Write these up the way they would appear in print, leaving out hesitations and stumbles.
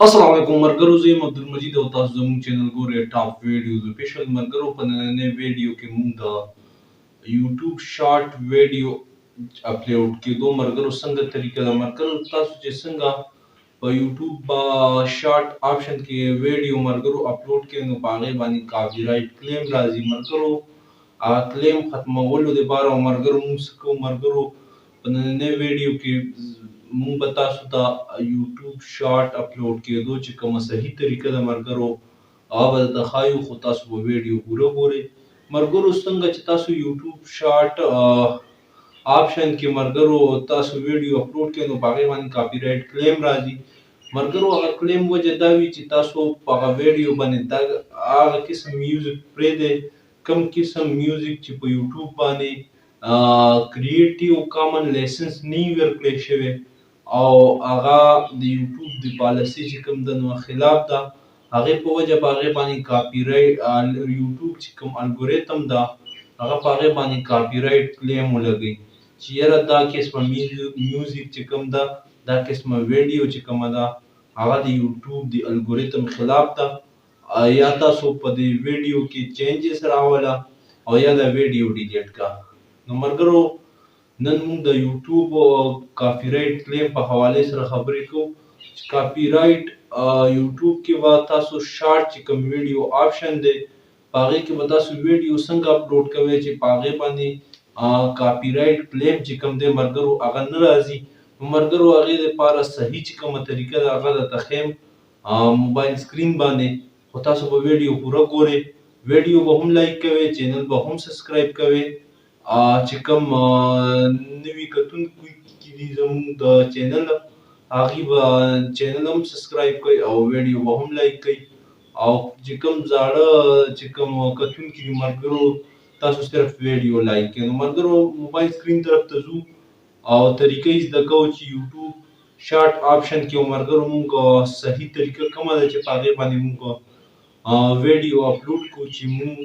अस्सलाम वालेकुम मरकरो ज़ी म अब्दुलमजीद او تاسو زموږ چینل ګورئ ټاپ ویډیوز افیشل مرګرو په نننۍ ویډیو کې موږ د یوټیوب شارټ ویډیو اپلوډ کېدو مرګرو څنګه طریقه ده مرګرو تاسو چې څنګه په یوټیوب شارټ آپشن کې ویډیو مرګرو اپلوډ کړئ نو په هغې باندې کاپی رایټ کلیم راځي مرګرو کلیم ختمولو دپاره مرګرو موږ څه کوو مرګرو په نننۍ ویډیو کې مونږ به تاسو ته یوټیوب شارټ اپلوډ کېدو چې کومه صحیح طریقه ده مرګرو هغه به درته ښایو خو تاسو به ویډیو پوره ګورئ مرګرو څنګه چې تاسو یوټیوب شارټ آپشن کې مرګرو تاسو ویډیو اپلوډ کړئ نو په هغې باندې کاپی رایټ کلیم راځي مرګرو هغه کلیم وجه دا وي چې تاسو په هغه ویډیو باندې هغه قسم میوزیک پرېږدئ کوم قسم میوزیک چې په یوټیوب باندې کریټیو کامن لایسنس نه وي ورکړی شوی او هغه د یوټیوب د پالیسۍ چې کوم ده نو خلاف ده هغې په وجه په هغې باندې کاپی رایټ یوټیوب چې کوم الګوریتم ده هغه په هغې باندې کاپی رایټ کلیم ولګوي چې یاره دا قسمه میوزیک چې کوم ده دا قسمه ویډیو چې کومه ده هغه د یوټیوب د الګوریتم خلاف ده یا تاسو په دې ویډیو کې چینجز راوله او یا دا ویډیو ډیلیټ کا نو مرګرو نن موږ د یوټیوب کاپی رایټ کلیم په حوالې سره خبرې کوو چې کاپی رایټ یوټیوب کې به تاسو شارټ چې کوم ویډیو آپشن دی په هغې کې به تاسو ویډیو څنګه اپلوډ کوئ چې په هغې باندې کاپی رایټ کلیم چې کوم دی مرګرو هغه نه راځي نو مرګرو هغې دپاره صحیح چې کومه طریقه ده هغه درته ښیم موبایل سکرین باندې خو تاسو به ویډیو پوره ګورئ ویډیو به هم لایک کوئ چینل به هم سبسکرایب کوئ چې کوم نوي کتونکي دي زموږ د چینل هغوی به چینل هم سبسکرایب کوي او ویډیو به هم لایک کوي او چې کوم زاړه چې کوم کتونکي دي ملګرو تاسو صرف ویډیو لایک کوئ نو ملګرو موبایل سکرین طرف ته ځو او طریقه یې زده کوو چې یوټیوب شارټ آپشن کې ملګرو موږ صحیح طریقه کومه ده چې په هغې باندې موږ ویډیو اپلوډ کړو چې موږ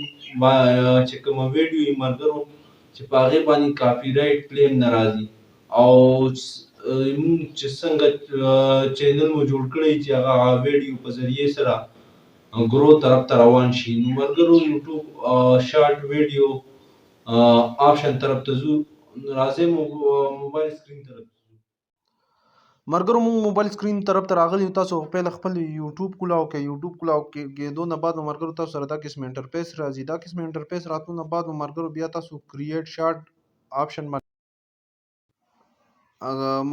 چې کومه ویډیو یې ملګرو چې په هغې باندې کاپی رایټ کلیم نه راځي او موږ چې څنګه چینل مو جوړ کړی چې هغه ویډیو په ذریعې سره ګرو طرف ته روان شي نو ملګرو یوټیوب شارټ ویډیو آپشن طرف ته ځو راځئ موبایل سکرین طرف ته مرګرو موږ موبایل سکرین طرف ته راغلي یو تاسو پهله خپل یوټیوب کولاو کې یوټیوب کولاو کېدو نه بعد مرګرو تاسو سره دا قسم انټرفیس راځي دا قسم انټرفیس راتلو نه بعد مرګرو بیا تاسو کریټ شارټ آپشن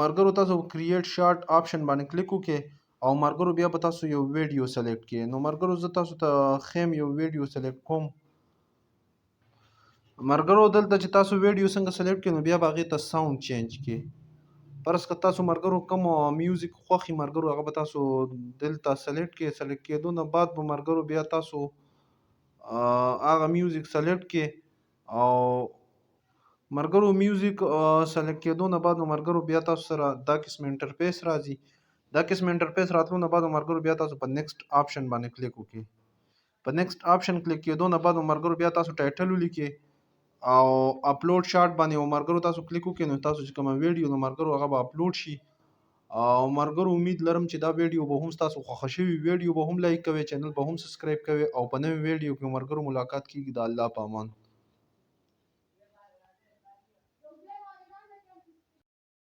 مرګرو تاسو کریټ شارټ آپشن باندې کلیک وکړئ او مرګرو بیا به تاسو یو ویډیو سلیکټ کړئ نو مرګرو زه تاسو ته خیم یو ویډیو سلیکټ کوم مرګرو دلته چې تاسو ویډیو څنګه سلیکټ کړئ نو بیا به هغې ته ساوند چینج کړئ فرض که تاسو مرګرو کوم میوزیک خوښي مرګرو هغه به تاسو دلته سلیکټ کړئ سلیکټ کېدو نه بعد به مرګرو بیا تاسو هغه میوزیک سلیکټ کړئ او مرګرو میوزیک سلیکټ کېدو نه بعد مرګرو بیا تاسو سره دا قسم انټرفیس راځي دا قسم انټرفیس راتلو نه بعد مرګرو بیا تاسو په نیکسټ آپشن باندې کلیک وکړئ په نیکسټ آپشن کلیک کېدو نه بعد مرګرو بیا تاسو ټایټل ولیکئ او اپلوډ شارټ باندې مرګرو تاسو کلیک وکړئ نو تاسو چې کومه ویډیو نو مرګرو هغه به اپلوډ شي او مرګرو امید لرم چې دا ویډیو به هم تاسو خوښه شوي ویډیو به هم لایک کوئ چینل به هم سبسکرایب کوئ او په نوې ویډیو کې مرګرو ملاقات کیږي د الله په امان